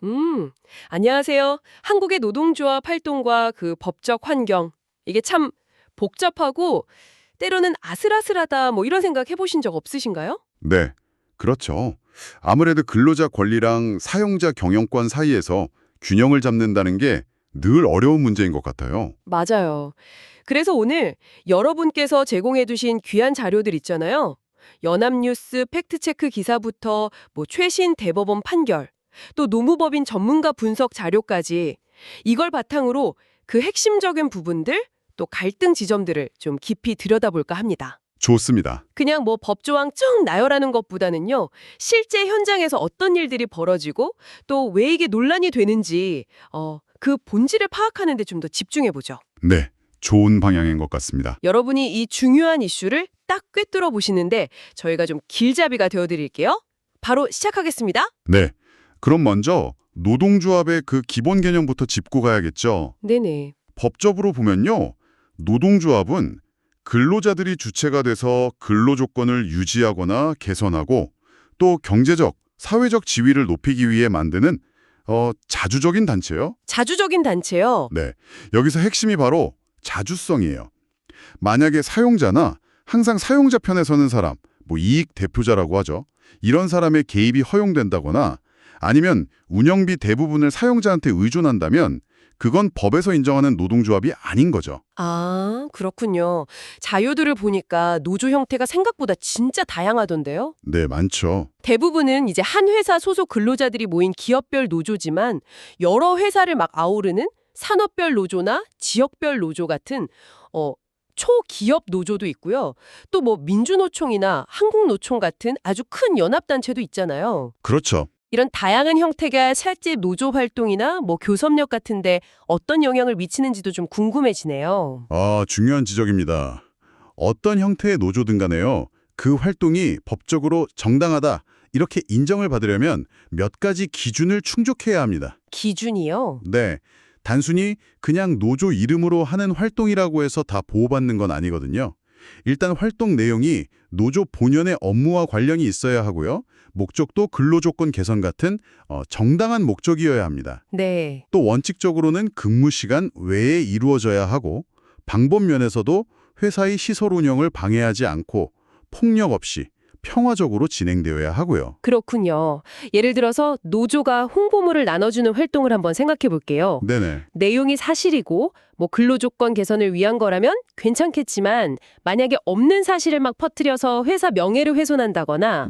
음, 안녕하세요. 한국의 노동조합 활동과 그 법적 환경, 이게 참 복잡하고 때로는 아슬아슬하다 뭐 이런 생각 해보신 적 없으신가요? 네, 그렇죠. 아무래도 근로자 권리랑 사용자 경영권 사이에서 균형을 잡는다는 게 늘 어려운 문제인 것 같아요. 맞아요. 그래서 오늘 여러분께서 제공해두신 귀한 자료들 있잖아요. 연합뉴스 팩트체크 기사부터 뭐 최신 대법원 판결, 또 노무법인 전문가 분석 자료까지 이걸 바탕으로 그 핵심적인 부분들, 또 갈등 지점들을 좀 깊이 들여다볼까 합니다. 좋습니다. 그냥 뭐 법조항 쭉 나열하는 것보다는요, 실제 현장에서 어떤 일들이 벌어지고 또 왜 이게 논란이 되는지, 그 본질을 파악하는 데 좀 더 집중해보죠. 네, 좋은 방향인 것 같습니다. 여러분이 이 중요한 이슈를 딱 꿰뚫어 보시는데 저희가 좀 길잡이가 되어드릴게요. 바로 시작하겠습니다. 네, 그럼 먼저 노동조합의 그 기본 개념부터 짚고 가야겠죠. 네네. 법적으로 보면요, 노동조합은 근로자들이 주체가 돼서 근로조건을 유지하거나 개선하고 또 경제적, 사회적 지위를 높이기 위해 만드는 자주적인 단체요. 자주적인 단체요. 네, 여기서 핵심이 바로 자주성이에요. 만약에 사용자나 항상 사용자 편에 서는 사람, 뭐 이익 대표자라고 하죠. 이런 사람의 개입이 허용된다거나 아니면 운영비 대부분을 사용자한테 의존한다면 그건 법에서 인정하는 노동조합이 아닌 거죠. 아, 그렇군요. 자료들을 보니까 노조 형태가 생각보다 진짜 다양하던데요. 네, 많죠. 대부분은 이제 한 회사 소속 근로자들이 모인 기업별 노조지만 여러 회사를 막 아우르는 산업별 노조나 지역별 노조 같은 초기업 노조도 있고요. 또 뭐 민주노총이나 한국노총 같은 아주 큰 연합단체도 있잖아요. 그렇죠. 이런 다양한 형태가 실제 노조 활동이나 뭐 교섭력 같은데 어떤 영향을 미치는지도 좀 궁금해지네요. 아, 중요한 지적입니다. 어떤 형태의 노조든 간에요. 그 활동이 법적으로 정당하다, 이렇게 인정을 받으려면 몇 가지 기준을 충족해야 합니다. 기준이요? 네, 단순히 그냥 노조 이름으로 하는 활동이라고 해서 다 보호받는 건 아니거든요. 일단 활동 내용이 노조 본연의 업무와 관련이 있어야 하고요. 목적도 근로조건 개선 같은 정당한 목적이어야 합니다. 네. 또 원칙적으로는 근무 시간 외에 이루어져야 하고 방법 면에서도 회사의 시설 운영을 방해하지 않고 폭력 없이 평화적으로 진행되어야 하고요. 그렇군요. 예를 들어서 노조가 홍보물을 나눠주는 활동을 한번 생각해 볼게요. 네네. 내용이 사실이고 뭐 근로조건 개선을 위한 거라면 괜찮겠지만 만약에 없는 사실을 막 퍼뜨려서 회사 명예를 훼손한다거나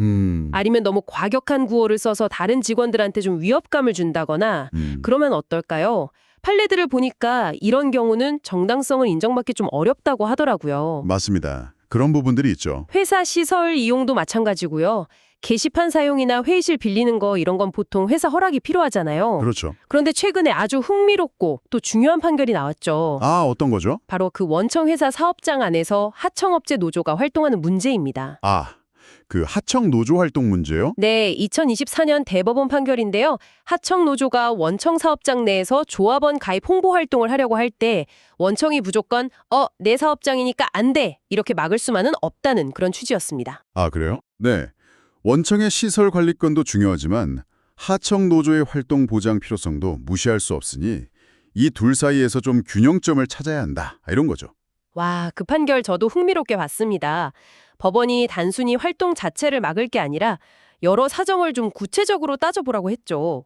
아니면 너무 과격한 구호를 써서 다른 직원들한테 좀 위협감을 준다거나 그러면 어떨까요? 판례들을 보니까 이런 경우는 정당성을 인정받기 좀 어렵다고 하더라고요. 맞습니다. 그런 부분들이 있죠. 회사 시설 이용도 마찬가지고요. 게시판 사용이나 회의실 빌리는 거 이런 건 보통 회사 허락이 필요하잖아요. 그렇죠. 그런데 최근에 아주 흥미롭고 또 중요한 판결이 나왔죠. 아, 어떤 거죠? 바로 그 원청 회사 사업장 안에서 하청업체 노조가 활동하는 문제입니다. 아, 그 하청 노조 활동 문제요? 네, 2024년 대법원 판결인데요. 하청 노조가 원청 사업장 내에서 조합원 가입 홍보 활동을 하려고 할 때 원청이 무조건 내 사업장이니까 안 돼. 이렇게 막을 수만은 없다는 그런 취지였습니다. 아, 그래요? 네. 원청의 시설 관리권도 중요하지만 하청 노조의 활동 보장 필요성도 무시할 수 없으니 이 둘 사이에서 좀 균형점을 찾아야 한다. 이런 거죠. 와, 그 판결 저도 흥미롭게 봤습니다. 법원이 단순히 활동 자체를 막을 게 아니라 여러 사정을 좀 구체적으로 따져보라고 했죠.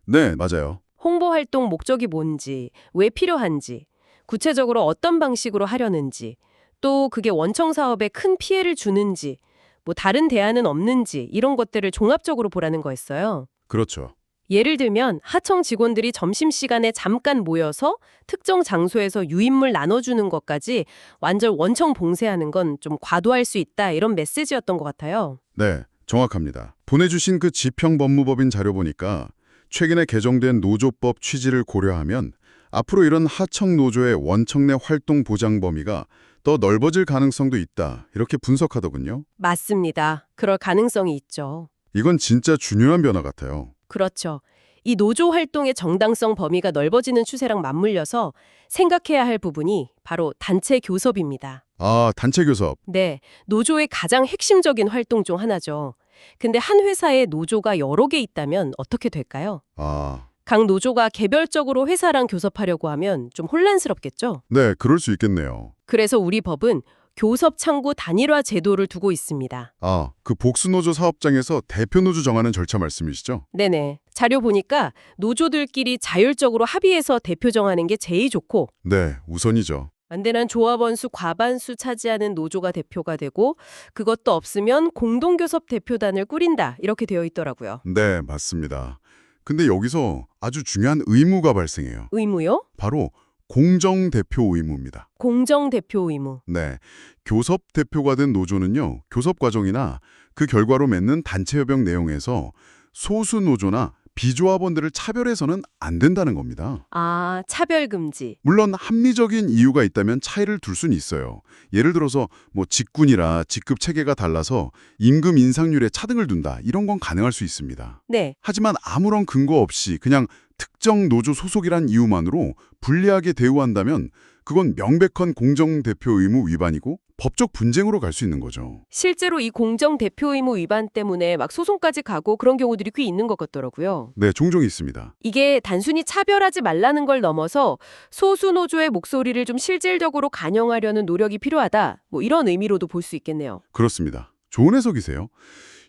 네, 맞아요. 홍보 활동 목적이 뭔지, 왜 필요한지, 구체적으로 어떤 방식으로 하려는지, 또 그게 원청 사업에 큰 피해를 주는지, 뭐 다른 대안은 없는지 이런 것들을 종합적으로 보라는 거였어요. 그렇죠. 예를 들면 하청 직원들이 점심시간에 잠깐 모여서 특정 장소에서 유인물 나눠주는 것까지 완전 원청 봉쇄하는 건 좀 과도할 수 있다 이런 메시지였던 것 같아요. 네, 정확합니다. 보내주신 그 지평법무법인 자료 보니까 최근에 개정된 노조법 취지를 고려하면 앞으로 이런 하청 노조의 원청 내 활동 보장 범위가 더 넓어질 가능성도 있다. 이렇게 분석하더군요. 맞습니다. 그럴 가능성이 있죠. 이건 진짜 중요한 변화 같아요. 그렇죠. 이 노조 활동의 정당성 범위가 넓어지는 추세랑 맞물려서 생각해야 할 부분이 바로 단체 교섭입니다. 아, 단체 교섭. 네, 노조의 가장 핵심적인 활동 중 하나죠. 근데 한 회사에 노조가 여러 개 있다면 어떻게 될까요? 아, 각 노조가 개별적으로 회사랑 교섭하려고 하면 좀 혼란스럽겠죠? 네, 그럴 수 있겠네요. 그래서 우리 법은 교섭 창구 단일화 제도를 두고 있습니다. 아, 그 복수노조 사업장에서 대표노조 정하는 절차 말씀이시죠? 네네. 자료 보니까 노조들끼리 자율적으로 합의해서 대표 정하는 게 제일 좋고 네, 우선이죠. 안 되는 조합원 수 과반수 차지하는 노조가 대표가 되고 그것도 없으면 공동교섭 대표단을 꾸린다 이렇게 되어 있더라고요. 네, 맞습니다. 근데 여기서 아주 중요한 의무가 발생해요. 의무요? 바로 공정대표 의무입니다. 공정대표 의무. 네, 교섭 대표가 된 노조는요, 교섭 과정이나 그 결과로 맺는 단체협약 내용에서 소수 노조나 비조합원들을 차별해서는 안 된다는 겁니다. 아, 차별금지. 물론 합리적인 이유가 있다면 차이를 둘 수는 있어요. 예를 들어서 뭐 직군이라 직급 체계가 달라서 임금 인상률에 차등을 둔다. 이런 건 가능할 수 있습니다. 네. 하지만 아무런 근거 없이 그냥 특정 노조 소속이란 이유만으로 불리하게 대우한다면 그건 명백한 공정대표 의무 위반이고 법적 분쟁으로 갈 수 있는 거죠. 실제로 이 공정대표 의무 위반 때문에 막 소송까지 가고 그런 경우들이 꽤 있는 것 같더라고요. 네, 종종 있습니다. 이게 단순히 차별하지 말라는 걸 넘어서 소수 노조의 목소리를 좀 실질적으로 반영하려는 노력이 필요하다. 뭐 이런 의미로도 볼 수 있겠네요. 그렇습니다. 좋은 해석이세요.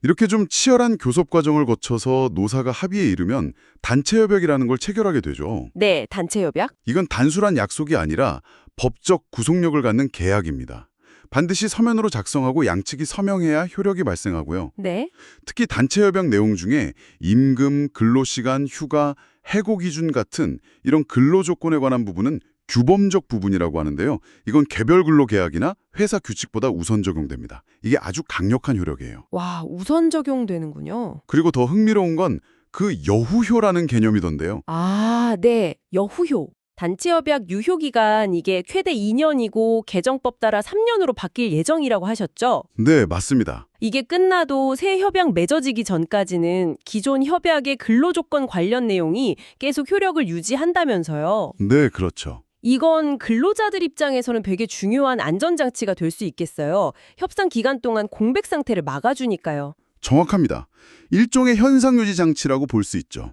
이렇게 좀 치열한 교섭 과정을 거쳐서 노사가 합의에 이르면 단체협약이라는 걸 체결하게 되죠. 네, 단체협약. 이건 단순한 약속이 아니라 법적 구속력을 갖는 계약입니다. 반드시 서면으로 작성하고 양측이 서명해야 효력이 발생하고요. 네. 특히 단체협약 내용 중에 임금, 근로시간, 휴가, 해고 기준 같은 이런 근로조건에 관한 부분은 규범적 부분이라고 하는데요. 이건 개별 근로계약이나 회사 규칙보다 우선 적용됩니다. 이게 아주 강력한 효력이에요. 와, 우선 적용되는군요. 그리고 더 흥미로운 건 그 여후효라는 개념이던데요. 아, 네. 여후효. 단체협약 유효기간 이게 최대 2년이고 개정법 따라 3년으로 바뀔 예정이라고 하셨죠? 네, 맞습니다. 이게 끝나도 새 협약 맺어지기 전까지는 기존 협약의 근로조건 관련 내용이 계속 효력을 유지한다면서요. 네, 그렇죠. 이건 근로자들 입장에서는 되게 중요한 안전장치가 될 수 있겠어요. 협상 기간 동안 공백 상태를 막아주니까요. 정확합니다. 일종의 현상유지 장치라고 볼 수 있죠.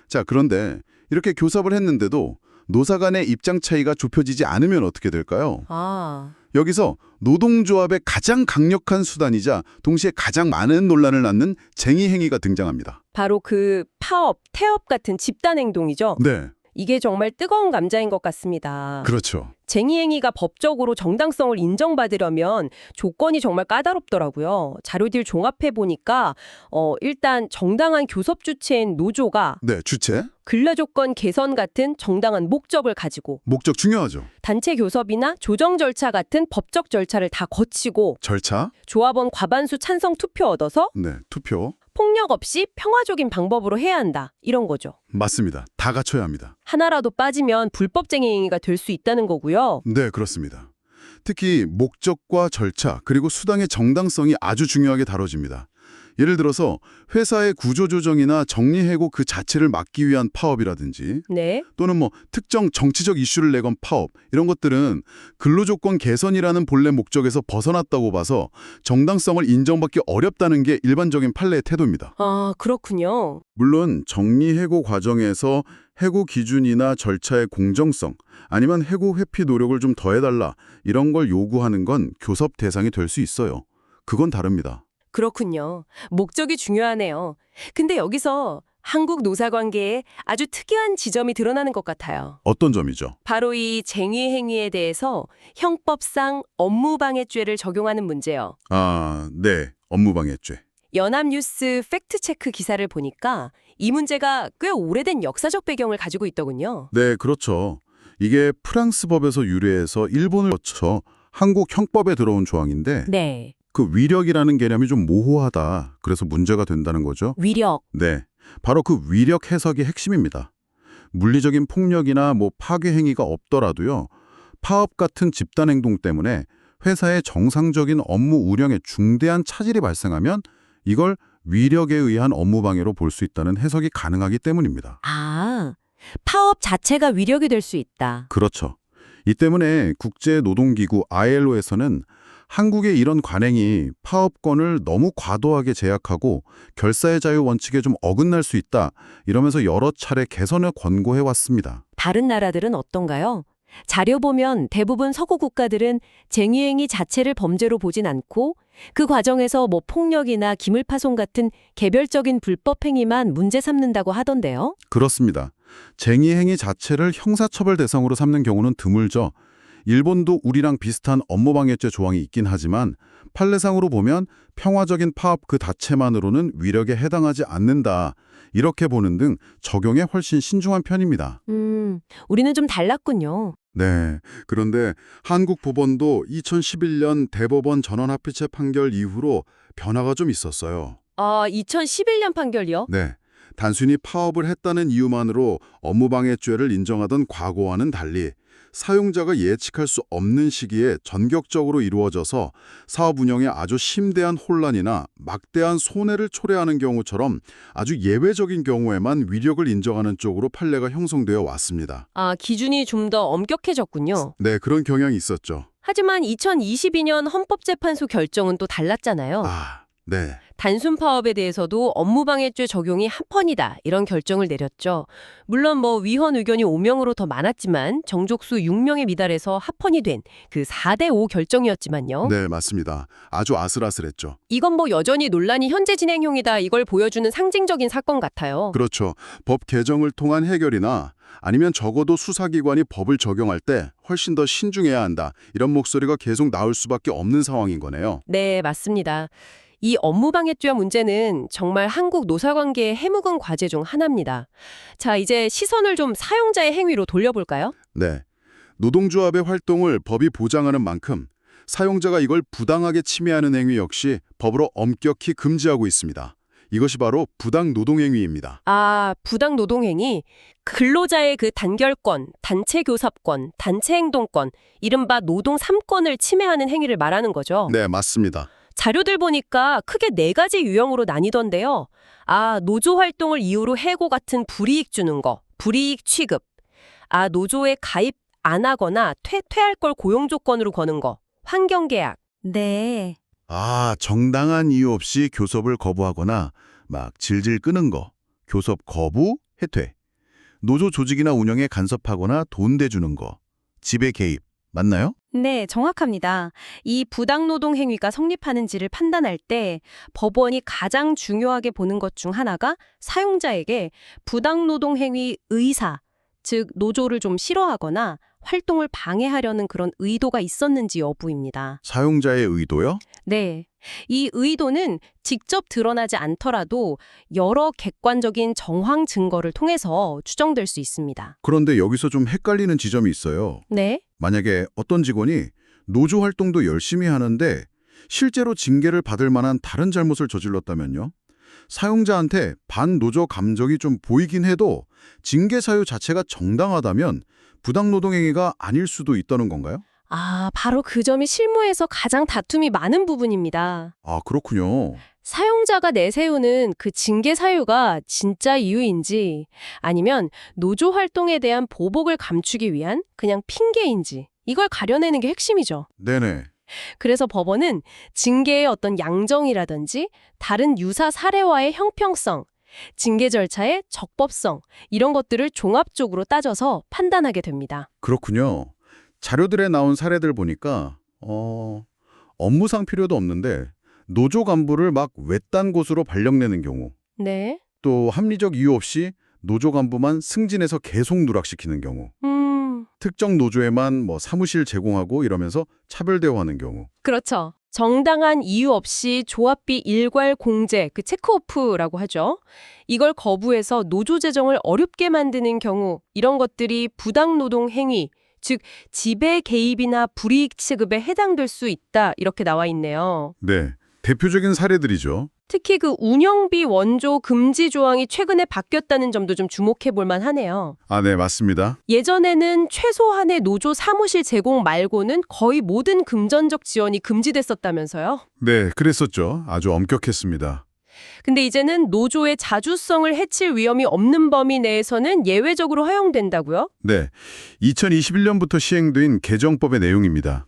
자, 그런데 이렇게 교섭을 했는데도 노사 간의 입장 차이가 좁혀지지 않으면 어떻게 될까요? 아, 여기서 노동조합의 가장 강력한 수단이자 동시에 가장 많은 논란을 낳는 쟁의 행위가 등장합니다. 바로 그 파업, 태업 같은 집단 행동이죠. 네, 이게 정말 뜨거운 감자인 것 같습니다. 그렇죠. 쟁의행위가 법적으로 정당성을 인정받으려면 조건이 정말 까다롭더라고요. 자료들 종합해보니까 일단 정당한 교섭 주체인 노조가 네, 주체, 근로조건 개선 같은 정당한 목적을 가지고 목적 중요하죠. 단체 교섭이나 조정 절차 같은 법적 절차를 다 거치고 절차, 조합원 과반수 찬성 투표 얻어서 네, 투표, 폭력 없이 평화적인 방법으로 해야 한다. 이런 거죠. 맞습니다. 다 갖춰야 합니다. 하나라도 빠지면 불법쟁이 행위가 될 수 있다는 거고요. 네, 그렇습니다. 특히 목적과 절차 그리고 수당의 정당성이 아주 중요하게 다뤄집니다. 예를 들어서 회사의 구조조정이나 정리해고 그 자체를 막기 위한 파업이라든지 네. 또는 뭐 특정 정치적 이슈를 내건 파업 이런 것들은 근로조건 개선이라는 본래 목적에서 벗어났다고 봐서 정당성을 인정받기 어렵다는 게 일반적인 판례의 태도입니다. 아, 그렇군요. 물론 정리해고 과정에서 해고 기준이나 절차의 공정성 아니면 해고 회피 노력을 좀 더해달라 이런 걸 요구하는 건 교섭 대상이 될 수 있어요. 그건 다릅니다. 그렇군요. 목적이 중요하네요. 근데 여기서 한국 노사관계에 아주 특이한 지점이 드러나는 것 같아요. 어떤 점이죠? 바로 이 쟁의 행위에 대해서 형법상 업무방해죄를 적용하는 문제요. 아, 네. 업무방해죄. 연합뉴스 팩트체크 기사를 보니까 이 문제가 꽤 오래된 역사적 배경을 가지고 있더군요. 네, 그렇죠. 이게 프랑스 법에서 유래해서 일본을 거쳐 한국 형법에 들어온 조항인데 네. 그 위력이라는 개념이 좀 모호하다. 그래서 문제가 된다는 거죠. 위력. 네, 바로 그 위력 해석이 핵심입니다. 물리적인 폭력이나 뭐 파괴 행위가 없더라도요. 파업 같은 집단 행동 때문에 회사의 정상적인 업무 운영에 중대한 차질이 발생하면 이걸 위력에 의한 업무방해로 볼 수 있다는 해석이 가능하기 때문입니다. 아, 파업 자체가 위력이 될 수 있다. 그렇죠. 이 때문에 국제노동기구 ILO에서는 한국의 이런 관행이 파업권을 너무 과도하게 제약하고 결사의 자유 원칙에 좀 어긋날 수 있다. 이러면서 여러 차례 개선을 권고해 왔습니다. 다른 나라들은 어떤가요? 자료 보면 대부분 서구 국가들은 쟁의행위 자체를 범죄로 보진 않고 그 과정에서 뭐 폭력이나 기물파손 같은 개별적인 불법 행위만 문제 삼는다고 하던데요. 그렇습니다. 쟁의 행위 자체를 형사처벌 대상으로 삼는 경우는 드물죠. 일본도 우리랑 비슷한 업무방해죄 조항이 있긴 하지만 판례상으로 보면 평화적인 파업 그 자체만으로는 위력에 해당하지 않는다. 이렇게 보는 등 적용에 훨씬 신중한 편입니다. 우리는 좀 달랐군요. 네. 그런데 한국 법원도 2011년 대법원 전원합의체 판결 이후로 변화가 좀 있었어요. 2011년 판결이요? 네. 단순히 파업을 했다는 이유만으로 업무방해죄를 인정하던 과거와는 달리 사용자가 예측할 수 없는 시기에 전격적으로 이루어져서 사업 운영에 아주 심대한 혼란이나 막대한 손해를 초래하는 경우처럼 아주 예외적인 경우에만 위력을 인정하는 쪽으로 판례가 형성되어 왔습니다. 기준이 좀 더 엄격해졌군요. 네, 그런 경향이 있었죠. 하지만 2022년 헌법재판소 결정은 또 달랐잖아요. 네. 단순 파업에 대해서도 업무방해죄 적용이 한 번이다 이런 결정을 내렸죠. 물론 위헌 의견이 5명으로 더 많았지만 정족수 6명에 미달해서 합헌이 된 그 4대5 결정이었지만요. 네, 맞습니다. 아주 아슬아슬했죠. 이건 여전히 논란이 현재 진행형이다 이걸 보여주는 상징적인 사건 같아요. 그렇죠. 법 개정을 통한 해결이나 아니면 적어도 수사기관이 법을 적용할 때 훨씬 더 신중해야 한다. 이런 목소리가 계속 나올 수밖에 없는 상황인 거네요. 네, 맞습니다. 이 업무방해죄 문제는 정말 한국 노사관계의 해묵은 과제 중 하나입니다. 자, 이제 시선을 좀 사용자의 행위로 돌려볼까요? 네. 노동조합의 활동을 법이 보장하는 만큼 사용자가 이걸 부당하게 침해하는 행위 역시 법으로 엄격히 금지하고 있습니다. 이것이 바로 부당 노동행위입니다. 부당 노동행위. 근로자의 그 단결권, 단체 교섭권, 단체 행동권, 이른바 노동 3권을 침해하는 행위를 말하는 거죠. 네, 맞습니다. 자료들 보니까 크게 4가지 유형으로 나뉘던데요. 노조 활동을 이유로 해고 같은 불이익 주는 거, 불이익 취급. 노조에 가입 안 하거나 퇴할 걸 고용 조건으로 거는 거, 환경계약. 네. 정당한 이유 없이 교섭을 거부하거나 막 질질 끄는 거, 교섭 거부, 해퇴. 노조 조직이나 운영에 간섭하거나 돈 대주는 거, 지배 개입. 맞나요? 네, 정확합니다. 이 부당노동 행위가 성립하는지를 판단할 때 법원이 가장 중요하게 보는 것 중 하나가 사용자에게 부당노동 행위 의사, 즉 노조를 좀 싫어하거나 활동을 방해하려는 그런 의도가 있었는지 여부입니다. 사용자의 의도요? 네. 이 의도는 직접 드러나지 않더라도 여러 객관적인 정황 증거를 통해서 추정될 수 있습니다. 그런데 여기서 좀 헷갈리는 지점이 있어요. 네. 만약에 어떤 직원이 노조 활동도 열심히 하는데 실제로 징계를 받을 만한 다른 잘못을 저질렀다면요? 사용자한테 반노조 감정이 좀 보이긴 해도 징계 사유 자체가 정당하다면 부당노동행위가 아닐 수도 있다는 건가요? 바로 그 점이 실무에서 가장 다툼이 많은 부분입니다. 그렇군요. 사용자가 내세우는 그 징계 사유가 진짜 이유인지 아니면 노조 활동에 대한 보복을 감추기 위한 그냥 핑계인지 이걸 가려내는 게 핵심이죠. 네네. 그래서 법원은 징계의 어떤 양정이라든지 다른 유사 사례와의 형평성, 징계 절차의 적법성 이런 것들을 종합적으로 따져서 판단하게 됩니다. 그렇군요. 자료들에 나온 사례들 보니까 업무상 필요도 없는데 노조 간부를 막 외딴 곳으로 발령내는 경우, 네. 또 합리적 이유 없이 노조 간부만 승진해서 계속 누락시키는 경우, 특정 노조에만 사무실 제공하고 이러면서 차별 대우하는 경우. 그렇죠. 정당한 이유 없이 조합비 일괄 공제, 그 체크오프라고 하죠. 이걸 거부해서 노조 재정을 어렵게 만드는 경우, 이런 것들이 부당노동 행위, 즉 지배 개입이나 불이익 취급에 해당될 수 있다 이렇게 나와 있네요. 네, 대표적인 사례들이죠. 특히 그 운영비 원조 금지 조항이 최근에 바뀌었다는 점도 좀 주목해 볼 만하네요. 네, 맞습니다. 예전에는 최소한의 노조 사무실 제공 말고는 거의 모든 금전적 지원이 금지됐었다면서요? 네, 그랬었죠. 아주 엄격했습니다. 근데 이제는 노조의 자주성을 해칠 위험이 없는 범위 내에서는 예외적으로 허용된다고요? 네, 2021년부터 시행된 개정법의 내용입니다.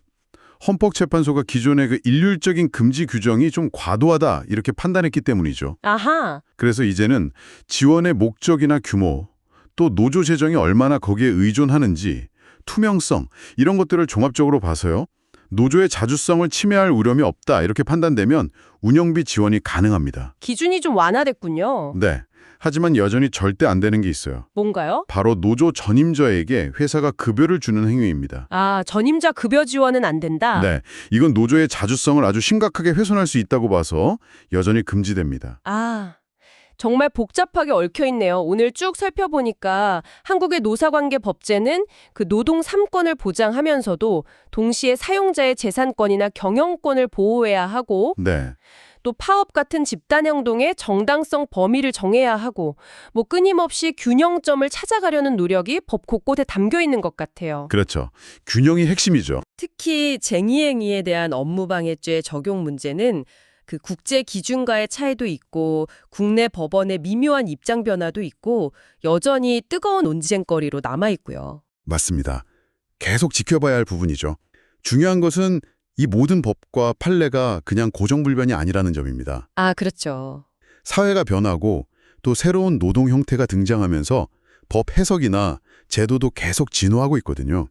헌법재판소가 기존의 그 일률적인 금지 규정이 좀 과도하다 이렇게 판단했기 때문이죠. 아하. 그래서 이제는 지원의 목적이나 규모, 또 노조 재정이 얼마나 거기에 의존하는지, 투명성 이런 것들을 종합적으로 봐서요. 노조의 자주성을 침해할 우려이 없다 이렇게 판단되면 운영비 지원이 가능합니다. 기준이 좀 완화됐군요. 네. 하지만 여전히 절대 안 되는 게 있어요. 뭔가요? 바로 노조 전임자에게 회사가 급여를 주는 행위입니다. 아, 전임자 급여 지원은 안 된다? 네. 이건 노조의 자주성을 아주 심각하게 훼손할 수 있다고 봐서 여전히 금지됩니다. 아, 정말 복잡하게 얽혀있네요. 오늘 쭉 살펴보니까 한국의 노사관계 법제는 그 노동 3권을 보장하면서도 동시에 사용자의 재산권이나 경영권을 보호해야 하고 네. 또 파업 같은 집단행동의 정당성 범위를 정해야 하고 뭐 끊임없이 균형점을 찾아가려는 노력이 법 곳곳에 담겨 있는 것 같아요. 그렇죠. 균형이 핵심이죠. 특히 쟁의행위에 대한 업무방해죄 적용 문제는 그 국제 기준과의 차이도 있고 국내 법원의 미묘한 입장 변화도 있고 여전히 뜨거운 논쟁거리로 남아 있고요. 맞습니다. 계속 지켜봐야 할 부분이죠. 중요한 것은 이 모든 법과 판례가 그냥 고정불변이 아니라는 점입니다. 아, 그렇죠. 사회가 변하고 또 새로운 노동 형태가 등장하면서 법 해석이나 제도도 계속 진화하고 있거든요.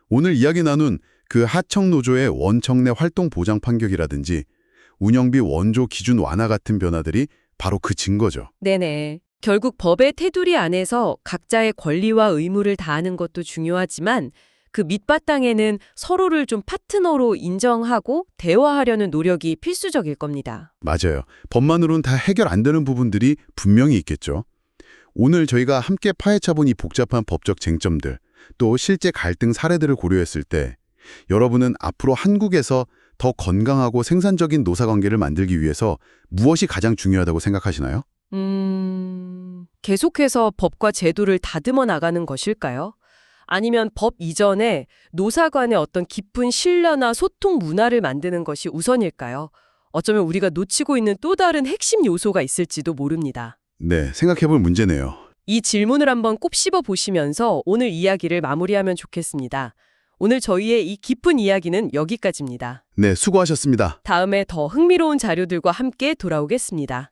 오늘 이야기 나눈 그 하청노조의 원청 내 활동 보장 판결이라든지 운영비 원조 기준 완화 같은 변화들이 바로 그 증거죠. 네네. 결국 법의 테두리 안에서 각자의 권리와 의무를 다하는 것도 중요하지만 그 밑바탕에는 서로를 좀 파트너로 인정하고 대화하려는 노력이 필수적일 겁니다. 맞아요. 법만으로는 다 해결 안 되는 부분들이 분명히 있겠죠. 오늘 저희가 함께 파헤쳐본 이 복잡한 법적 쟁점들, 또 실제 갈등 사례들을 고려했을 때 여러분은 앞으로 한국에서 더 건강하고 생산적인 노사관계를 만들기 위해서 무엇이 가장 중요하다고 생각하시나요? 계속해서 법과 제도를 다듬어 나가는 것일까요? 아니면 법 이전에 노사 간의 어떤 깊은 신뢰나 소통 문화를 만드는 것이 우선일까요? 어쩌면 우리가 놓치고 있는 또 다른 핵심 요소가 있을지도 모릅니다. 네, 생각해볼 문제네요. 이 질문을 한번 곱씹어 보시면서 오늘 이야기를 마무리하면 좋겠습니다. 오늘 저희의 이 깊은 이야기는 여기까지입니다. 네, 수고하셨습니다. 다음에 더 흥미로운 자료들과 함께 돌아오겠습니다.